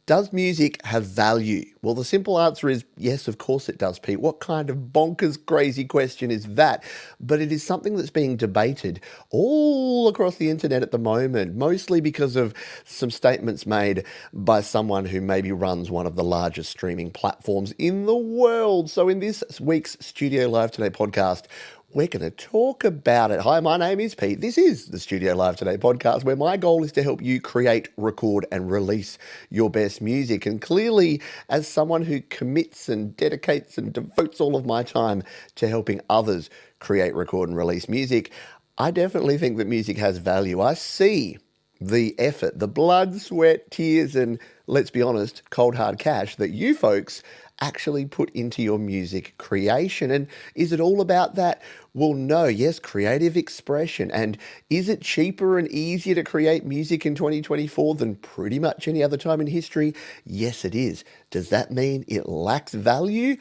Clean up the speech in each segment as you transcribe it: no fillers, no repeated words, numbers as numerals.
Does music have value? Well, the simple answer is yes, of course it does, Pete. What kind of bonkers, crazy question is that? But it is something that's being debated all across the internet at the moment, mostly because of some statements made by someone who maybe runs one of the largest streaming platforms in the world. So, in this week's Studio Live Today podcast, we're going to talk about it. Hi, my name is Pete. This is the Studio Live Today podcast, where my goal is to help you create, record, and release your best music. And clearly, as someone who commits and dedicates and devotes all of my time to helping others create, record, and release music, I definitely think that music has value. I see the effort, the blood, sweat, tears, and let's be honest, cold hard cash that you folks actually put into your music creation. And is it all about that? Well, no. Yes, creative expression. And is it cheaper and easier to create music in 2024 than pretty much any other time in history? Yes, it is. Does that mean it lacks value?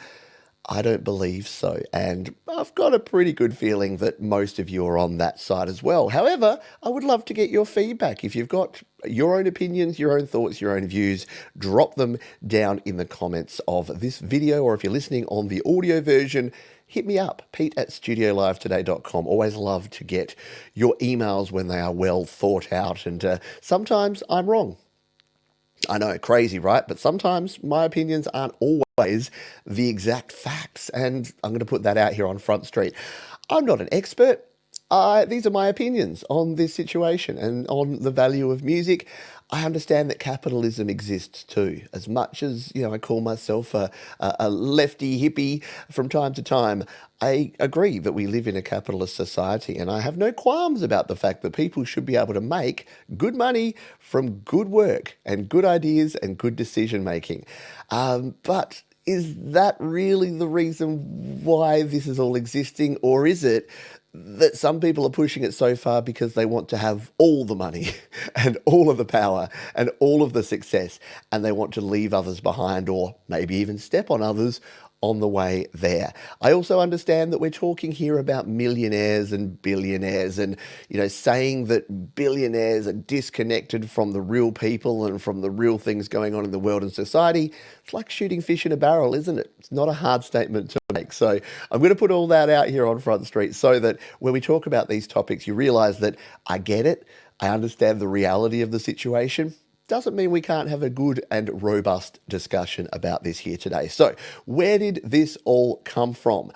I don't believe so. And I've got a pretty good feeling that most of you are on that side as well. However, I would love to get your feedback. If you've got your own opinions, your own thoughts, your own views, drop them down in the comments of this video. Or if you're listening on the audio version, hit me up, pete@studiolivetoday.com. Always love to get your emails when they are well thought out. And sometimes I'm wrong. I know, crazy, right? But sometimes my opinions aren't always the exact facts. And I'm going to put that out here on Front Street. I'm not an expert. These are my opinions on this situation and on the value of music. I understand that capitalism exists too. As much as, I call myself a lefty hippie from time to time, I agree that we live in a capitalist society, and I have no qualms about the fact that people should be able to make good money from good work and good ideas and good decision making. But is that really the reason why this is all existing, or is it that some people are pushing it so far because they want to have all the money and all of the power and all of the success, and they want to leave others behind, or maybe even step on others on the way there? I also understand that we're talking here about millionaires and billionaires, and saying that billionaires are disconnected from the real people and from the real things going on in the world and society. It's like shooting fish in a barrel, isn't it? It's not a hard statement to make. So I'm going to put all that out here on Front Street so that when we talk about these topics, you realize that I get it. I understand the reality of the situation. Doesn't mean we can't have a good and robust discussion about this here today. So, where did this all come from?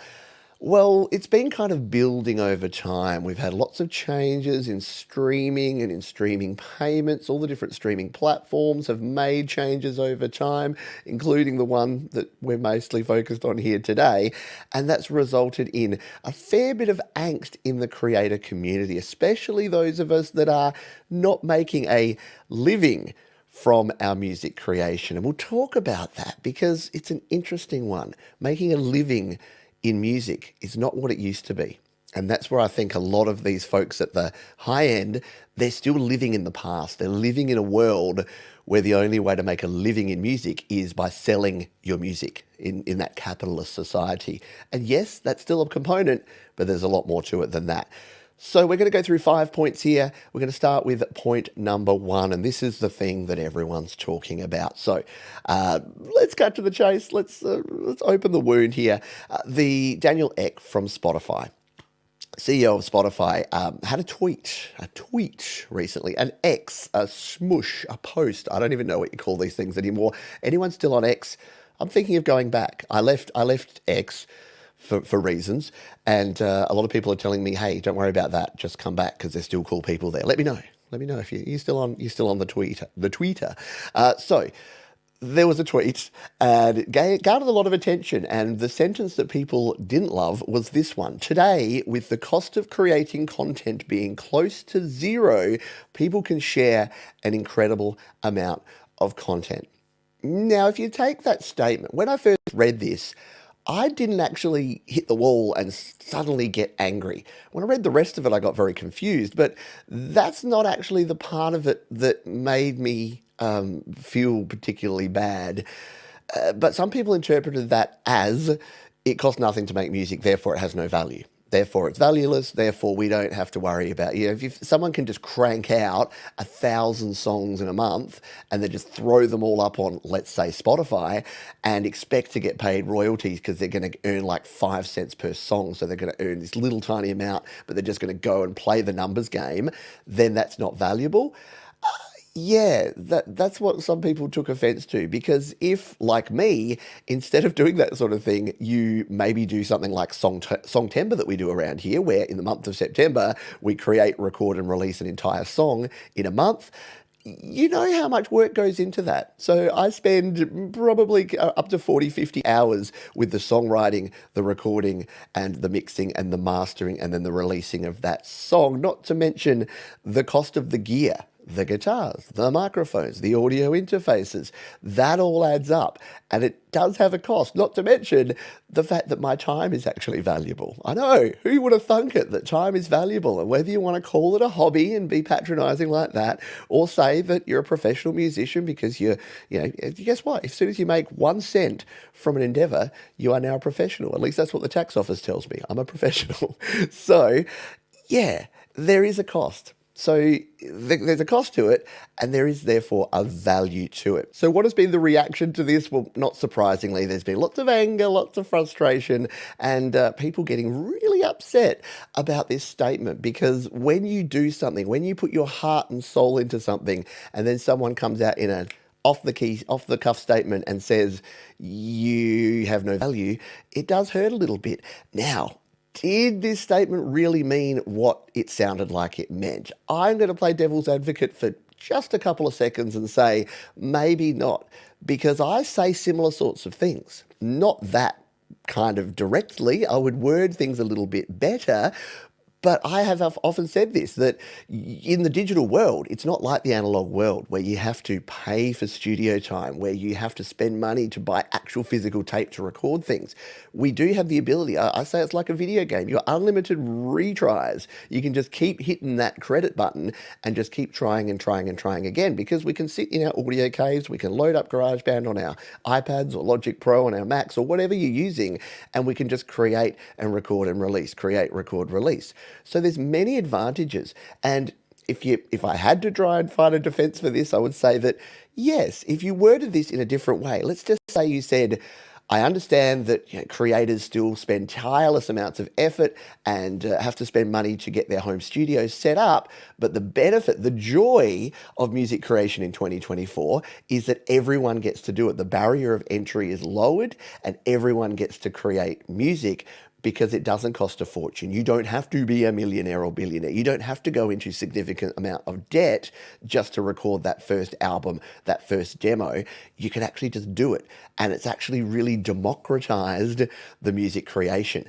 Well, it's been kind of building over time. We've had lots of changes in streaming and in streaming payments. All the different streaming platforms have made changes over time, including the one that we're mostly focused on here today. And that's resulted in a fair bit of angst in the creator community, especially those of us that are not making a living from our music creation. And we'll talk about that because it's an interesting one. Making a living in music is not what it used to be. And that's where I think a lot of these folks at the high end, they're still living in the past. They're living in a world where the only way to make a living in music is by selling your music in that capitalist society. And yes, that's still a component, but there's a lot more to it than that. So we're going to go through 5 points here. We're going to start with point number 1, and this is the thing that everyone's talking about. So let's cut to the chase. Let's open the wound here. The Daniel Ek from Spotify, CEO of Spotify, had a tweet recently, an X, a smush, a post. I don't even know what you call these things anymore. Anyone still on X? I'm thinking of going back. I left X for reasons, and a lot of people are telling me, hey, don't worry about that, just come back because there's still cool people there. Let me know if you're still on the tweeter. So there was a tweet, and it garnered a lot of attention, and the sentence that people didn't love was this one: today, with the cost of creating content being close to zero, people can share an incredible amount of content. Now, if you take that statement, when I first read this, I didn't actually hit the wall and suddenly get angry. When I read the rest of it, I got very confused, but that's not actually the part of it that made me feel particularly bad. But some people interpreted that as it costs nothing to make music, therefore it has no value. Therefore, it's valueless. Therefore, we don't have to worry about, if someone can just crank out 1,000 songs in a month and then just throw them all up on, let's say, Spotify and expect to get paid royalties because they're going to earn like 5 cents per song. So they're going to earn this little tiny amount, but they're just going to go and play the numbers game, then that's not valuable. Yeah, that's what some people took offense to, because if, like me, instead of doing that sort of thing, you maybe do something like Songtember that we do around here, where in the month of September we create, record, and release an entire song in a month. You know how much work goes into that. So I spend probably up to 40, 50 hours with the songwriting, the recording, and the mixing and the mastering, and then the releasing of that song, not to mention the cost of the gear, the guitars, the microphones, the audio interfaces. That all adds up, and it does have a cost, not to mention the fact that my time is actually valuable. I know, who would have thunk it, that time is valuable? And whether you want to call it a hobby and be patronizing like that, or say that you're a professional musician because guess what? As soon as you make 1 cent from an endeavor, you are now a professional. At least that's what the tax office tells me. I'm a professional. So, yeah, there is a cost. So there's a cost to it, and there is therefore a value to it. So what has been the reaction to this? Well, not surprisingly, there's been lots of anger, lots of frustration, and people getting really upset about this statement, because when you do something, when you put your heart and soul into something, and then someone comes out in an off the cuff statement and says you have no value, it does hurt a little bit. Now, did this statement really mean what it sounded like it meant? I'm going to play devil's advocate for just a couple of seconds and say maybe not, because I say similar sorts of things. Not that kind of directly. I would word things a little bit better. But I have often said this, that in the digital world, it's not like the analog world where you have to pay for studio time, where you have to spend money to buy actual physical tape to record things. We do have the ability. I say it's like a video game. You've got unlimited retries. You can just keep hitting that credit button and just keep trying and trying and trying again, because we can sit in our audio caves, we can load up GarageBand on our iPads or Logic Pro on our Macs or whatever you're using, and we can just create and record and release, create, record, release. So there's many advantages. And if I had to try and find a defense for this, I would say that, yes, if you worded this in a different way, let's just say you said, I understand that creators still spend tireless amounts of effort and have to spend money to get their home studios set up, but the benefit, the joy of music creation in 2024 is that everyone gets to do it. The barrier of entry is lowered and everyone gets to create music, because it doesn't cost a fortune. You don't have to be a millionaire or billionaire. You don't have to go into a significant amount of debt just to record that first album, that first demo. You can actually just do it. And it's actually really democratized the music creation.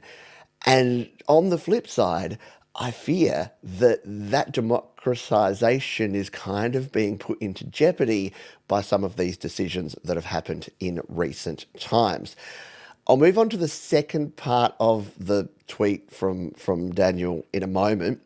And on the flip side, I fear that that democratization is kind of being put into jeopardy by some of these decisions that have happened in recent times. I'll move on to the second part of the tweet from Daniel in a moment.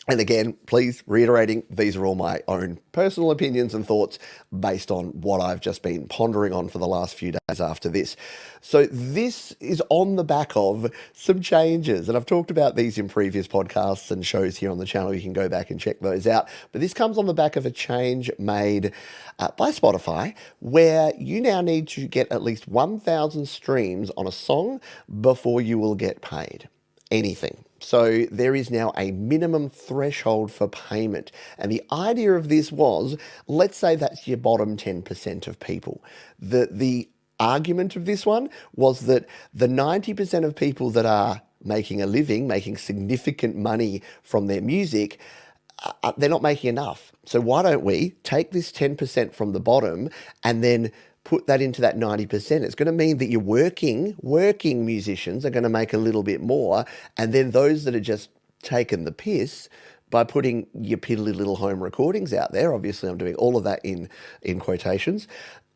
And again, please, reiterating, these are all my own personal opinions and thoughts based on what I've just been pondering on for the last few days after this. So this is on the back of some changes, and I've talked about these in previous podcasts and shows here on the channel. You can go back and check those out. But this comes on the back of a change made by Spotify, where you now need to get at least 1,000 streams on a song before you will get paid anything. So there is now a minimum threshold for payment. And the idea of this was, let's say that's your bottom 10% of people. The argument of this one was that the 90% of people that are making a living, making significant money from their music, they're not making enough. So why don't we take this 10% from the bottom and then put that into that 90%. It's going to mean that your working musicians are going to make a little bit more. And then those that are just taking the piss by putting your piddly little home recordings out there, obviously I'm doing all of that in quotations,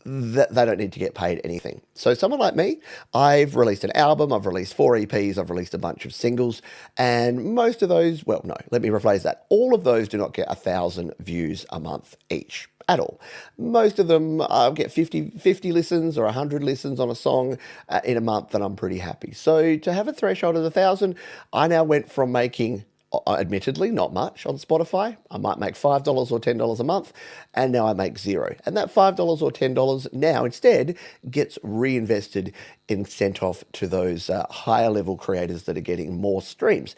that they don't need to get paid anything. So someone like me, I've released an album, I've released 4 EPs, I've released a bunch of singles, and most of those, well, no, let me rephrase that. All of those do not get 1,000 views a month each. at all. Most of them get 50 listens or 100 listens on a song in a month, and I'm pretty happy. So to have a threshold of 1,000, I now went from making, admittedly, not much on Spotify. I might make $5 or $10 a month, and now I make zero. And that $5 or $10 now instead gets reinvested and sent off to those higher level creators that are getting more streams.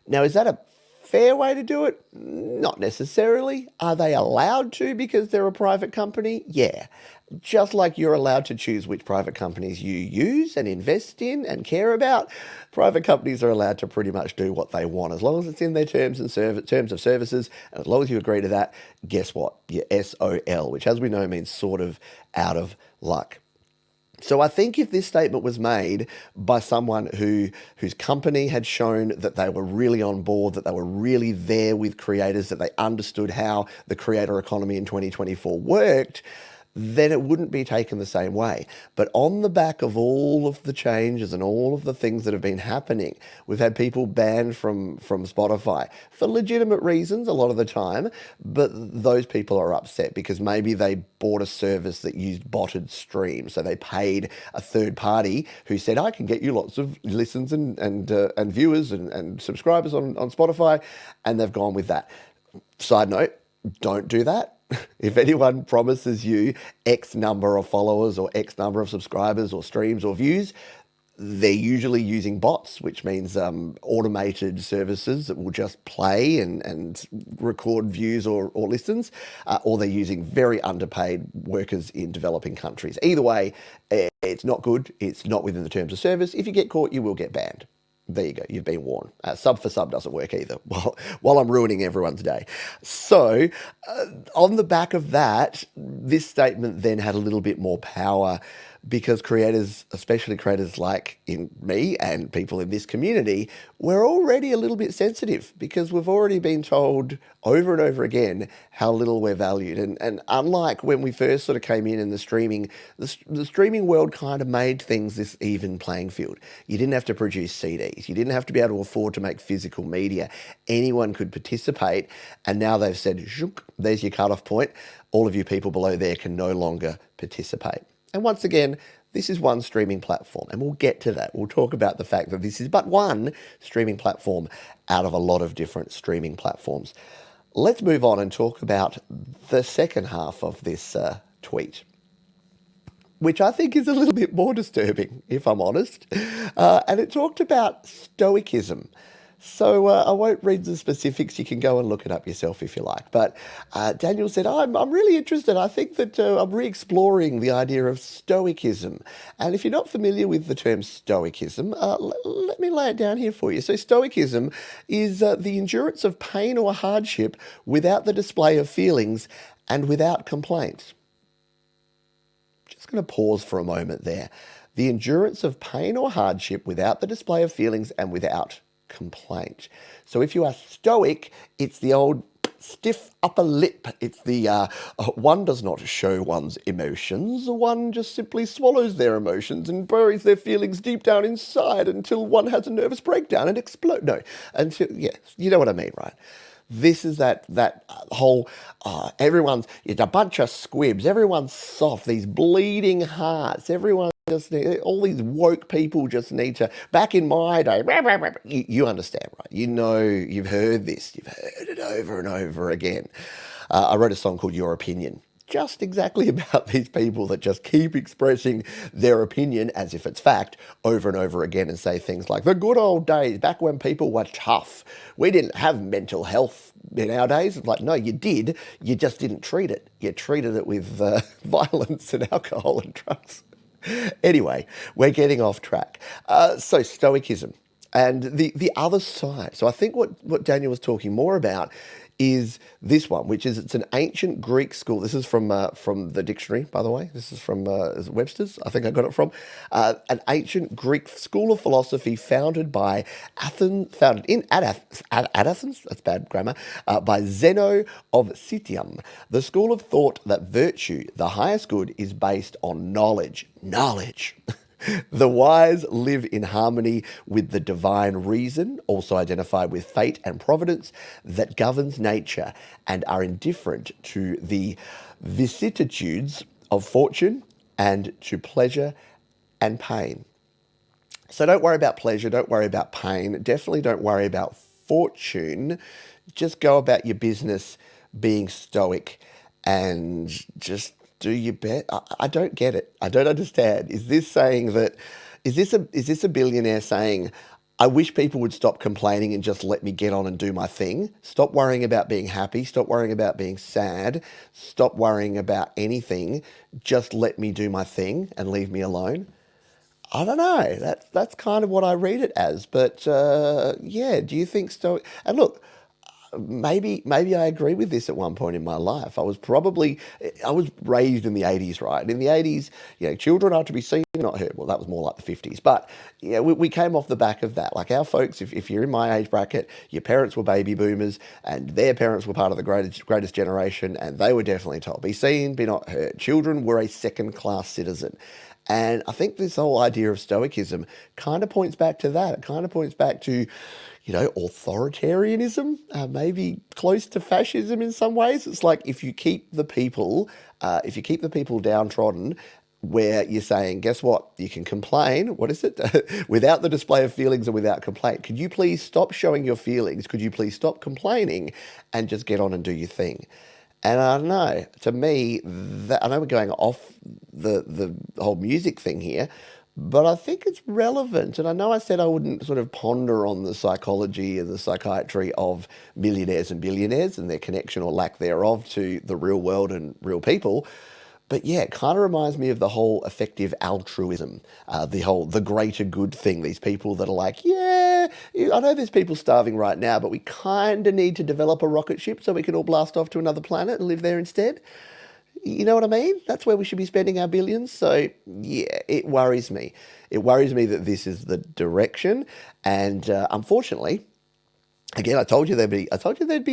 Now, is that a fair way to do it? Not necessarily. Are they allowed to because they're a private company? Yeah. Just like you're allowed to choose which private companies you use and invest in and care about, private companies are allowed to pretty much do what they want as long as it's in their terms of services, and as long as you agree to that. Guess what? You're SOL, which, as we know, means sort of out of luck. So I think if this statement was made by someone whose company had shown that they were really on board, that they were really there with creators, that they understood how the creator economy in 2024 worked, then it wouldn't be taken the same way. But on the back of all of the changes and all of the things that have been happening, we've had people banned from Spotify for legitimate reasons a lot of the time, but those people are upset because maybe they bought a service that used botted streams. So they paid a third party who said, I can get you lots of listens and viewers and subscribers on Spotify, and they've gone with that. Side note, don't do that. If anyone promises you X number of followers or X number of subscribers or streams or views, they're usually using bots, which means automated services that will just play and record views or listens, or they're using very underpaid workers in developing countries. Either way, it's not good. It's not within the terms of service. If you get caught, you will get banned. There you go. You've been warned. Sub for sub doesn't work either. While I'm ruining everyone's day. So, on the back of that, this statement then had a little bit more power because creators, especially creators like me and people in this community, we're already a little bit sensitive because we've already been told over and over again how little we're valued. And unlike when we first sort of came in the streaming world kind of made things this even playing field. You didn't have to produce CDs. You didn't have to be able to afford to make physical media. Anyone could participate. And now they've said, there's your cutoff point. All of you people below there can no longer participate. And once again, this is one streaming platform, and we'll get to that. We'll talk about the fact that this is but one streaming platform out of a lot of different streaming platforms. Let's move on and talk about the second half of this tweet, which I think is a little bit more disturbing, if I'm honest. And it talked about stoicism. So I won't read the specifics. You can go and look it up yourself if you like. But Daniel said, I'm really interested. I think that I'm re-exploring the idea of stoicism. And if you're not familiar with the term stoicism, let me lay it down here for you. So stoicism is the endurance of pain or hardship without the display of feelings and without complaints. Just going to pause for a moment there. The endurance of pain or hardship without the display of feelings and without complaint. So if you are stoic, it's the old stiff upper lip. It's the one does not show one's emotions. One just simply swallows their emotions and buries their feelings deep down inside until one has a nervous breakdown and explode. No, until, yes, you know what I mean, right? This is that whole, it's a bunch of squibs. Everyone's soft, these bleeding hearts. Everyone all these woke people just need to, back in my day, you understand, right? You know, you've heard this. You've heard it over and over again. I wrote a song called Your Opinion, just exactly about these people that just keep expressing their opinion as if it's fact over and over again and say things like, the good old days, back when people were tough. We didn't have mental health in our days. It's like, no, you did. You just didn't treat it. You treated it with violence and alcohol and drugs. Anyway, we're getting off track. So stoicism and the other side. So I think what Daniel was talking more about is this one, which is it's an ancient Greek school. This is from the dictionary, by the way. This is from is it Webster's, I think I got it from. An ancient Greek school of philosophy founded in Athens. That's bad grammar. By Zeno of Citium. The school of thought that virtue, the highest good, is based on knowledge. Knowledge. The wise live in harmony with the divine reason, also identified with fate and providence, that governs nature, and are indifferent to the vicissitudes of fortune and to pleasure and pain. So don't worry about pleasure, don't worry about pain, definitely don't worry about fortune. Just go about your business being stoic and just do your best. I don't get it. I don't understand. Is this saying that is this a billionaire saying, I wish people would stop complaining and just let me get on and do my thing? Stop worrying about being happy, stop worrying about being sad, stop worrying about anything. Just let me do my thing and leave me alone. I don't know. That's kind of what I read it as. But yeah, do you think Stoic? And look, maybe I agree with this at one point in my life. I was raised in the 80s, right? In the 80s, children are to be seen, not heard. Well, that was more like the 50s. But yeah, we came off the back of that. Like our folks, if you're in my age bracket, your parents were baby boomers and their parents were part of the greatest generation, and they were definitely told, be seen, be not heard. Children were a second class citizen. And I think this whole idea of Stoicism kind of points back to that. It kind of points back to, authoritarianism, maybe close to fascism in some ways. It's like if you keep the people downtrodden, where you're saying, guess what? You can complain. What is it? Without the display of feelings and without complaint. Could you please stop showing your feelings? Could you please stop complaining and just get on and do your thing? And I don't know, to me, I know we're going off the whole music thing here, but I think it's relevant. And I know I said I wouldn't sort of ponder on the psychology and the psychiatry of millionaires and billionaires and their connection or lack thereof to the real world and real people. But yeah, it kind of reminds me of the whole effective altruism, the greater good thing. These people that are like, yeah, I know there's people starving right now, but we kind of need to develop a rocket ship so we can all blast off to another planet and live there instead. You know what I mean? That's where we should be spending our billions. So yeah, it worries me. It worries me that this is the direction, and unfortunately. Again, I told you there'd be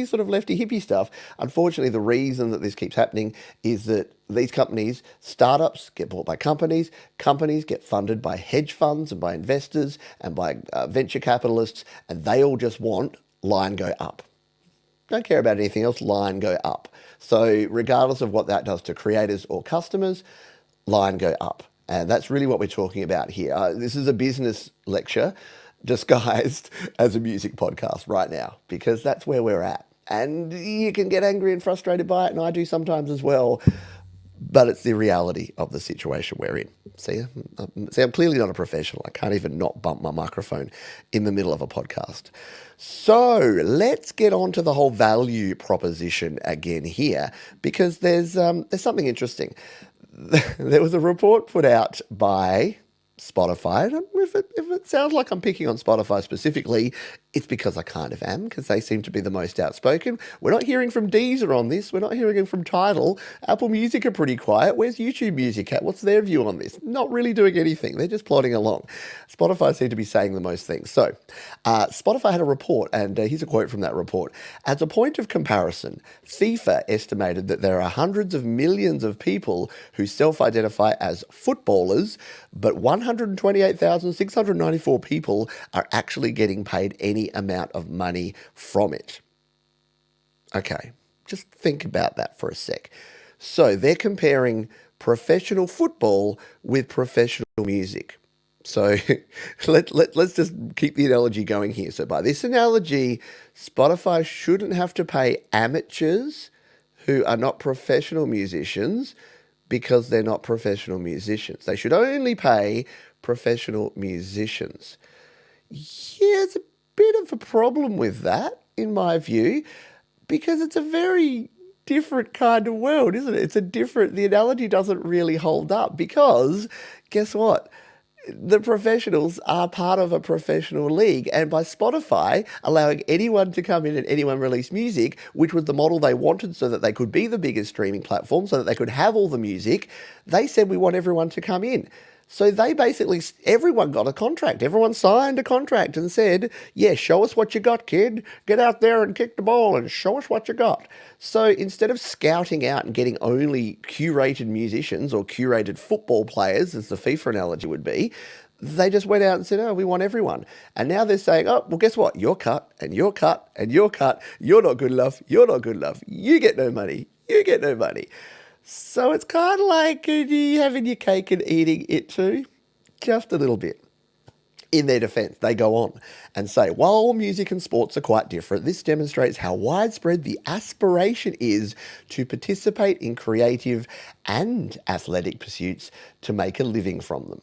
sort of lefty hippie stuff. Unfortunately, the reason that this keeps happening is that these companies, startups, get bought by companies. Companies get funded by hedge funds and by investors and by venture capitalists, and they all just want line go up. Don't care about anything else, line go up. So regardless of what that does to creators or customers, line go up. And that's really what we're talking about here. This is a business lecture disguised as a music podcast right now, because that's where we're at. And you can get angry and frustrated by it, and I do sometimes as well, but it's the reality of the situation we're in. See, I'm clearly not a professional. I can't even not bump my microphone in the middle of a podcast. So let's get on to the whole value proposition again here, because there's something interesting. There was a report put out by Spotify. If it sounds like I'm picking on Spotify specifically, it's because I kind of am, because they seem to be the most outspoken. We're not hearing from Deezer on this. We're not hearing from Tidal. Apple Music are pretty quiet. Where's YouTube Music at? What's their view on this? Not really doing anything. They're just plodding along. Spotify seem to be saying the most things. So Spotify had a report, and here's a quote from that report. As a point of comparison, FIFA estimated that there are hundreds of millions of people who self-identify as footballers, but 128,694 people are actually getting paid any amount of money from it. Okay, just think about that for a sec. So they're comparing professional football with professional music. So let's just keep the analogy going here. So by this analogy, Spotify shouldn't have to pay amateurs who are not professional musicians because they're not professional musicians. They should only pay professional musicians. Yeah, it's a bit of a problem with that, in my view, because it's a very different kind of world, isn't it? The analogy doesn't really hold up, because guess what? The professionals are part of a professional league, and by Spotify allowing anyone to come in and anyone release music, which was the model they wanted so that they could be the biggest streaming platform, so that they could have all the music, they said we want everyone to come in. So they basically, everyone got a contract. Everyone signed a contract and said, yeah, show us what you got, kid. Get out there and kick the ball and show us what you got. So instead of scouting out and getting only curated musicians or curated football players, as the FIFA analogy would be, they just went out and said, oh, we want everyone. And now they're saying, oh, well, guess what? You're cut and you're cut and you're cut. You're not good enough. You're not good enough. You get no money. You get no money. So it's kind of like you having your cake and eating it too, just a little bit. In their defense, they go on and say, while music and sports are quite different, this demonstrates how widespread the aspiration is to participate in creative and athletic pursuits to make a living from them.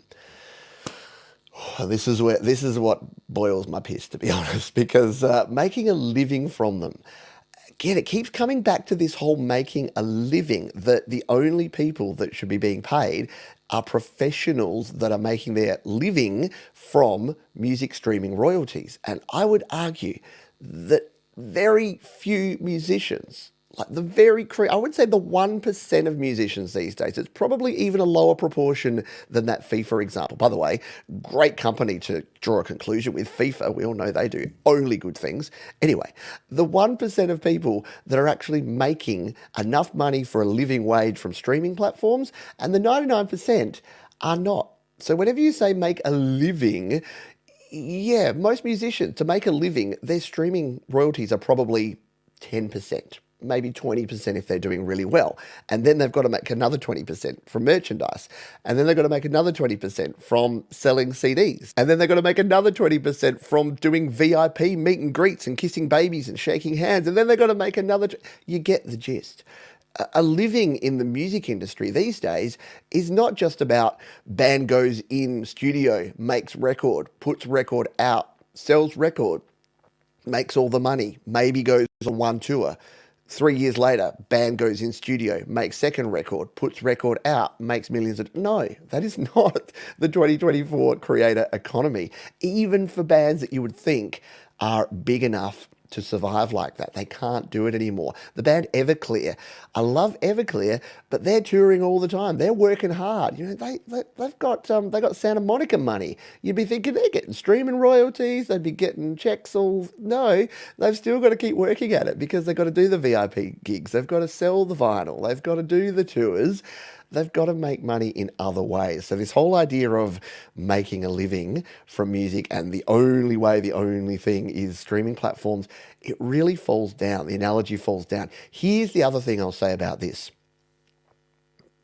This is what boils my piss, to be honest, because making a living from them. Again, it keeps coming back to this whole making a living, that the only people that should be being paid are professionals that are making their living from music streaming royalties. And I would argue that very few musicians, like I would say the 1% of musicians these days, it's probably even a lower proportion than that FIFA example. By the way, great company to draw a conclusion with FIFA. We all know they do only good things. Anyway, the 1% of people that are actually making enough money for a living wage from streaming platforms, and the 99% are not. So whenever you say make a living, yeah, most musicians, to make a living, their streaming royalties are probably 10%, maybe 20% if they're doing really well. And then they've got to make another 20% from merchandise. And then they've got to make another 20% from selling CDs. And then they've got to make another 20% from doing VIP meet and greets and kissing babies and shaking hands. And then they've got to make another. You get the gist. A living in the music industry these days is not just about band goes in studio, makes record, puts record out, sells record, makes all the money, maybe goes on one tour. 3 years later, band goes in studio, makes second record, puts record out, makes millions of... No, that is not the 2024 creator economy. Even for bands that you would think are big enough to survive like that, they can't do it anymore. The band Everclear, I love Everclear, but they're touring all the time. They're working hard. You know, they've got Santa Monica money. You'd be thinking they're getting streaming royalties. They'd be getting checks. All no, they've still got to keep working at it because they've got to do the VIP gigs. They've got to sell the vinyl. They've got to do the tours. They've got to make money in other ways. So this whole idea of making a living from music and the only thing is streaming platforms, it really falls down. The analogy falls down. Here's the other thing I'll say about this.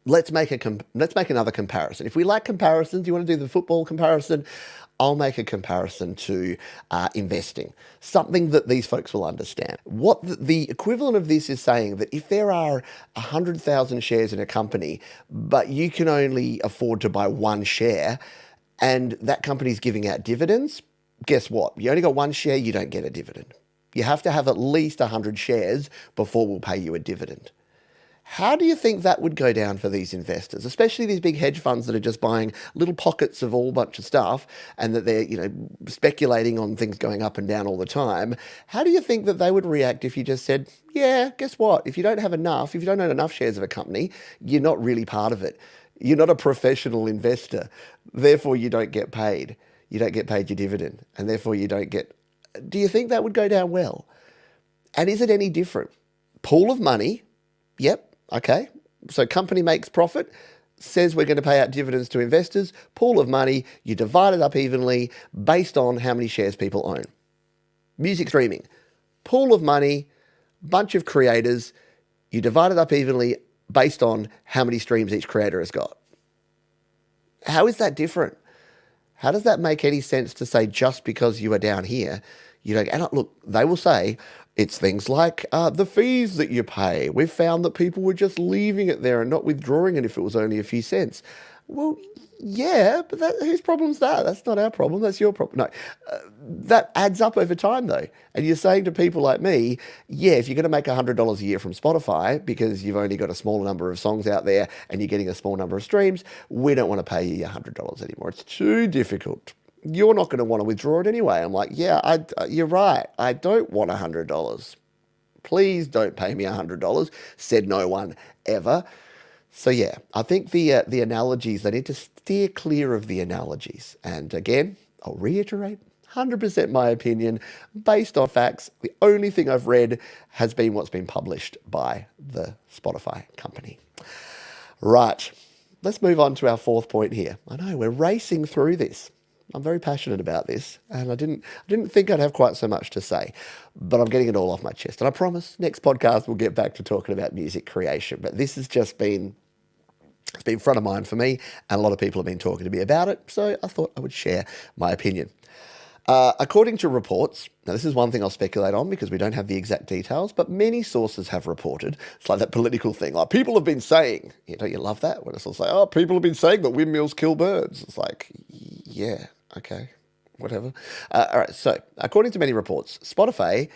Let's make another comparison. If we like comparisons, you want to do the football comparison, I'll make a comparison to investing, something that these folks will understand. What the equivalent of this is saying that if there are 100,000 shares in a company, but you can only afford to buy one share, and that company's giving out dividends, guess what? You only got one share, you don't get a dividend. You have to have at least 100 shares before we'll pay you a dividend. How do you think that would go down for these investors, especially these big hedge funds that are just buying little pockets of all bunch of stuff and that they're, speculating on things going up and down all the time? How do you think that they would react if you just said, yeah, guess what? If you don't own enough shares of a company, you're not really part of it. You're not a professional investor. Therefore, you don't get paid. You don't get paid your dividend. And therefore, you don't get... Do you think that would go down well? And is it any different? Pool of money. Yep. Okay, so company makes profit, says we're going to pay out dividends to investors, pool of money, you divide it up evenly based on how many shares people own. Music streaming, pool of money, bunch of creators, you divide it up evenly based on how many streams each creator has got. How is that different? How does that make any sense to say just because you are down here, you don't... And look, they will say... It's things like the fees that you pay. We've found that people were just leaving it there and not withdrawing it if it was only a few cents. Well, yeah, but whose problem's that? That's not our problem. That's your problem. No, that adds up over time, though. And you're saying to people like me, yeah, if you're going to make $100 a year from Spotify because you've only got a small number of songs out there and you're getting a small number of streams, we don't want to pay you $100 anymore. It's too difficult. You're not going to want to withdraw it anyway. I'm like, yeah, you're right. I don't want $100. Please don't pay me $100, said no one ever. So yeah, I think the analogies, they need to steer clear of the analogies. And again, I'll reiterate, 100% my opinion, based on facts. The only thing I've read has been what's been published by the Spotify company. Right, let's move on to our fourth point here. I know, we're racing through this. I'm very passionate about this, and I didn't think I'd have quite so much to say, but I'm getting it all off my chest. And I promise next podcast we'll get back to talking about music creation. But this has just been it's been front of mind for me, and a lot of people have been talking to me about it, so I thought I would share my opinion. According to reports, now this is one thing I'll speculate on because we don't have the exact details, but many sources have reported. It's like that political thing, like people have been saying, don't you love that? When it's all say, oh, people have been saying that windmills kill birds. It's like, yeah, okay, whatever. All right, so according to many reports, Spotify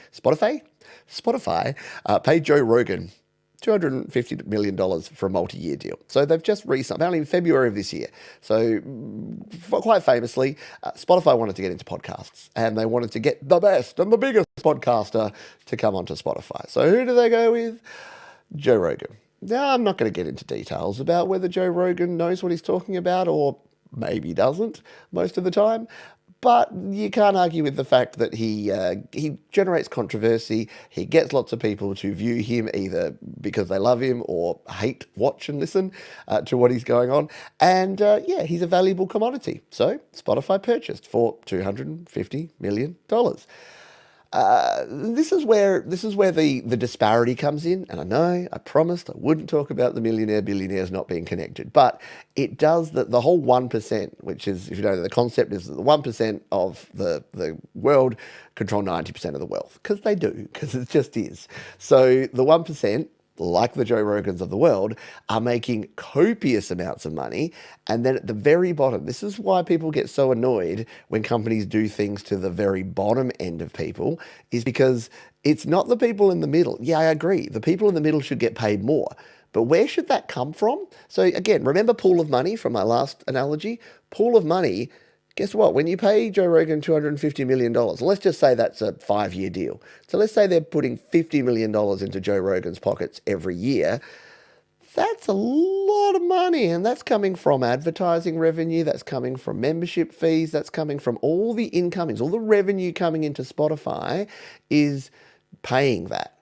paid Joe Rogan $250 million for a multi-year deal. So they've just re-signed, apparently in February of this year. So quite famously, Spotify wanted to get into podcasts, and they wanted to get the best and the biggest podcaster to come onto Spotify. So who do they go with? Joe Rogan. Now, I'm not going to get into details about whether Joe Rogan knows what he's talking about or maybe doesn't most of the time. But you can't argue with the fact that he generates controversy. He gets lots of people to view him either because they love him or hate, watch and listen to what he's going on. And he's a valuable commodity. So Spotify purchased for $250 million. This is where the disparity comes in, and I know I promised I wouldn't talk about the millionaire billionaires not being connected, but it does the whole 1%, which is, if you don't know, the concept is that the 1% of the world control 90% of the wealth, because they do, because it just is. So the 1%, like the Joe Rogans of the world, are making copious amounts of money. And then at the very bottom, this is why people get so annoyed when companies do things to the very bottom end of people, is because it's not the people in the middle. Yeah, I agree. The people in the middle should get paid more. But where should that come from? So again, remember pool of money from my last analogy? Pool of money. Guess what? When you pay Joe Rogan $250 million, let's just say that's a 5-year deal. So let's say they're putting $50 million into Joe Rogan's pockets every year. That's a lot of money, and that's coming from advertising revenue, that's coming from membership fees, that's coming from all the incomings, all the revenue coming into Spotify is paying that.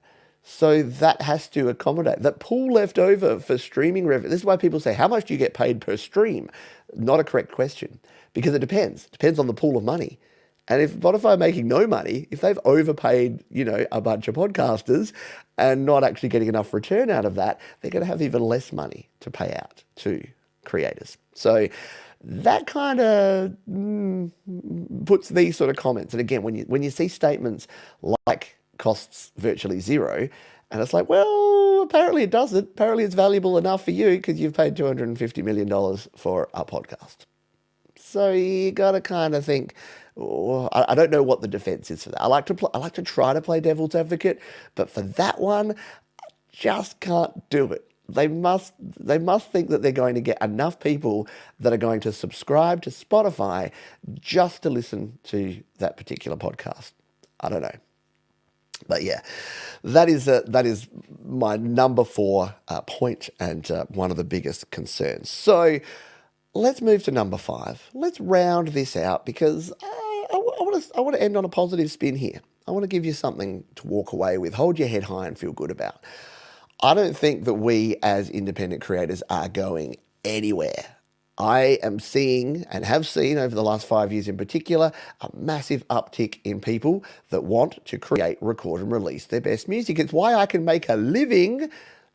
So that has to accommodate that pool left over for streaming revenue. This is why people say, how much do you get paid per stream? Not a correct question, because it depends. It depends on the pool of money. And if Spotify are making no money, if they've overpaid, a bunch of podcasters and not actually getting enough return out of that, they're going to have even less money to pay out to creators. So that kind of puts these sort of comments. And again, when you see statements like costs virtually zero, and it's like, well, apparently it doesn't. Apparently it's valuable enough for you because you've paid $250 million for a podcast. So you got to kind of think, I don't know what the defense is for that. I like to try to play devil's advocate, but for that one, I just can't do it. They must think that they're going to get enough people that are going to subscribe to Spotify just to listen to that particular podcast. I don't know. But yeah, that is my number 4 point and one of the biggest concerns. So let's move to number 5. Let's round this out because I want to end on a positive spin here. I want to give you something to walk away with, hold your head high and feel good about. I don't think that we as independent creators are going anywhere. I am seeing and have seen over the last 5 years in particular a massive uptick in people that want to create, record and release their best music. It's why I can make a living,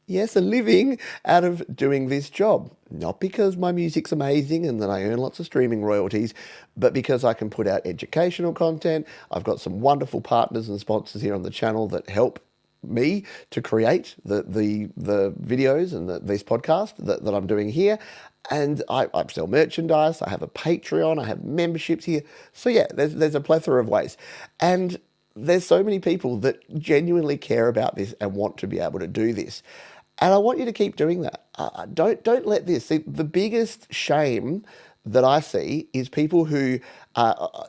yes, a living out of doing this job. Not because my music's amazing and that I earn lots of streaming royalties, but because I can put out educational content. I've got some wonderful partners and sponsors here on the channel that help me to create the videos and this podcast that I'm doing here. And I sell merchandise, I have a Patreon, I have memberships here. So yeah, there's a plethora of ways. And there's so many people that genuinely care about this and want to be able to do this. And I want you to keep doing that. Don't let this. See, the biggest shame that I see is people who,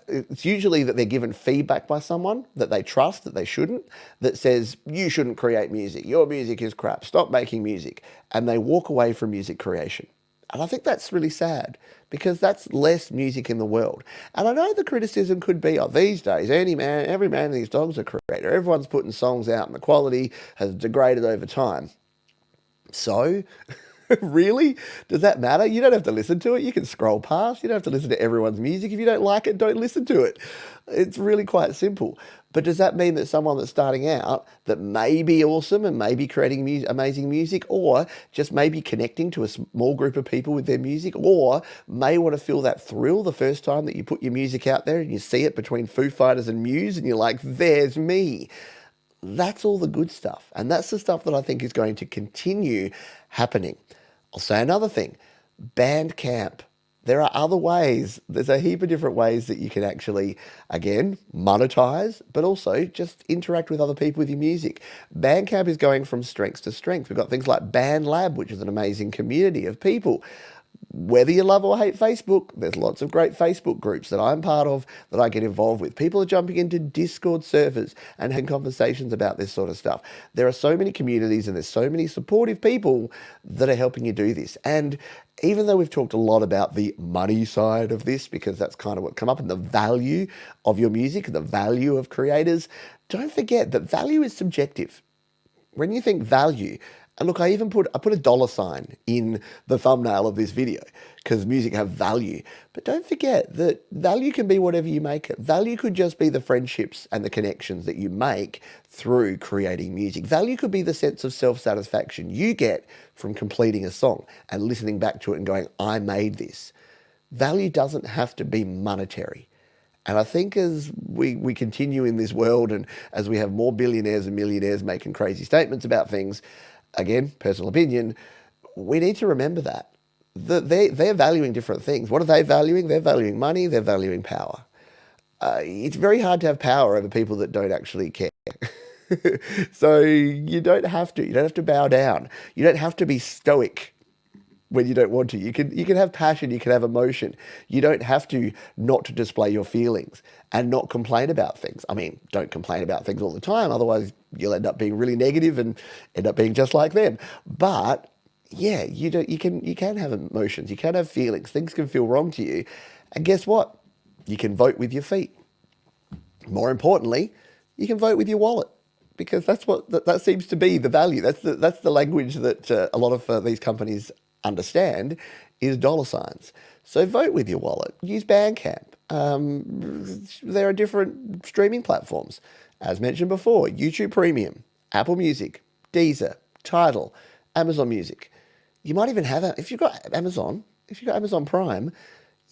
it's usually that they're given feedback by someone that they trust, that they shouldn't, that says, you shouldn't create music, your music is crap, stop making music. And they walk away from music creation. And I think that's really sad because that's less music in the world. And I know the criticism could be, these days, every man and his dog's a creator. Everyone's putting songs out and the quality has degraded over time. So Really? Does that matter? You don't have to listen to it. You can scroll past. You don't have to listen to everyone's music. If you don't like it, don't listen to it. It's really quite simple. But does that mean that someone that's starting out that may be awesome and may be creating amazing music, or just maybe connecting to a small group of people with their music, or may want to feel that thrill the first time that you put your music out there and you see it between Foo Fighters and Muse and you're like, there's me. That's all the good stuff. And that's the stuff that I think is going to continue happening. I'll say another thing, Bandcamp. There are other ways. There's a heap of different ways that you can actually, again, monetize, but also just interact with other people with your music. Bandcamp is going from strength to strength. We've got things like BandLab, which is an amazing community of people. Whether you love or hate Facebook, there's lots of great Facebook groups that I'm part of that I get involved with. People are jumping into Discord servers and having conversations about this sort of stuff. There are so many communities and there's so many supportive people that are helping you do this. And even though we've talked a lot about the money side of this, because that's kind of what come up, and the value of your music and the value of creators, don't forget that value is subjective. When you think value, and look, I put a dollar sign in the thumbnail of this video because music have value. But don't forget that value can be whatever you make it. Value could just be the friendships and the connections that you make through creating music. Value could be the sense of self-satisfaction you get from completing a song and listening back to it and going, I made this. Value doesn't have to be monetary. And I think as we continue in this world and as we have more billionaires and millionaires making crazy statements about things, again, personal opinion, we need to remember that they're valuing different things. What are they valuing? They're valuing money. They're valuing power. It's very hard to have power over people that don't actually care. So you don't have to. You don't have to bow down. You don't have to be stoic when you don't want to. You can have passion, you can have emotion. You don't have to not to display your feelings and not complain about things. I mean, don't complain about things all the time, otherwise you'll end up being really negative and end up being just like them. But yeah, you can have emotions, you can have feelings, things can feel wrong to you. And guess what? You can vote with your feet. More importantly, you can vote with your wallet. Because that seems to be the value. That's the language that a lot of these companies understand is dollar signs. So vote with your wallet. Use Bandcamp. There are different streaming platforms. As mentioned before, YouTube Premium, Apple Music, Deezer, Tidal, Amazon Music. You might even have, if you've got Amazon Prime,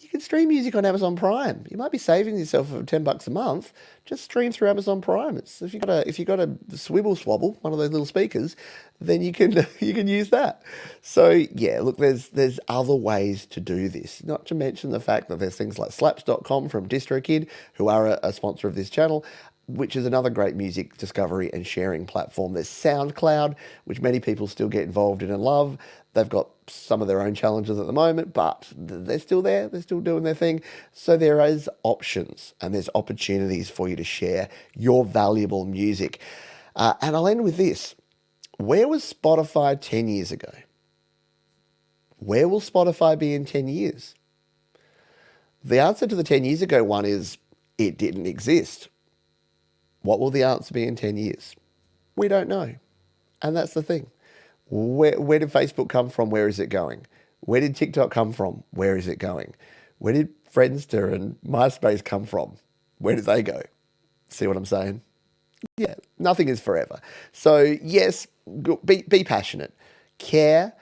you can stream music on Amazon Prime. You might be saving yourself $10 a month. Just stream through Amazon Prime. It's if you got a Swivel Swabble, one of those little speakers, then you can use that. So yeah, look, there's other ways to do this. Not to mention the fact that there's things like Slaps.com from DistroKid, who are a sponsor of this channel, which is another great music discovery and sharing platform. There's SoundCloud, which many people still get involved in and love. They've got some of their own challenges at the moment, but they're still there. They're still doing their thing. So there is options and there's opportunities for you to share your valuable music. And I'll end with this. Where was Spotify 10 years ago? Where will Spotify be in 10 years? The answer to the 10 years ago one is it didn't exist. What will the answer be in 10 years? We don't know. And that's the thing. Where did Facebook come from? Where is it going? Where did TikTok come from? Where is it going? Where did Friendster and MySpace come from? Where did they go? See what I'm saying? Yeah, nothing is forever. So yes, be passionate, care,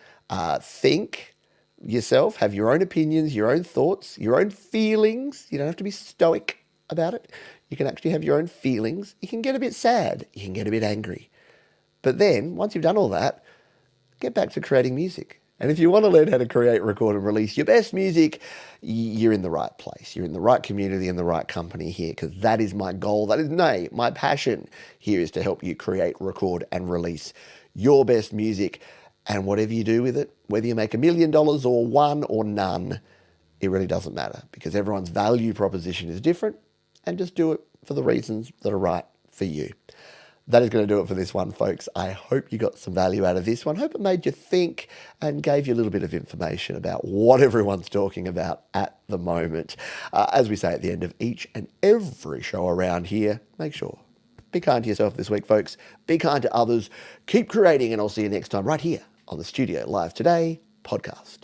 think yourself, have your own opinions, your own thoughts, your own feelings. You don't have to be stoic about it. You can actually have your own feelings. You can get a bit sad. You can get a bit angry. But then, once you've done all that, get back to creating music. And if you want to learn how to create, record, and release your best music, you're in the right place. You're in the right community and the right company here, because that is my goal. That is my passion here is to help you create, record, and release your best music. And whatever you do with it, whether you make $1 million or one or none, it really doesn't matter, because everyone's value proposition is different, and just do it for the reasons that are right for you. That is going to do it for this one, folks. I hope you got some value out of this one. Hope it made you think and gave you a little bit of information about what everyone's talking about at the moment. As we say at the end of each and every show around here, make sure, be kind to yourself this week, folks. Be kind to others. Keep creating, and I'll see you next time right here on the Studio Live Today podcast.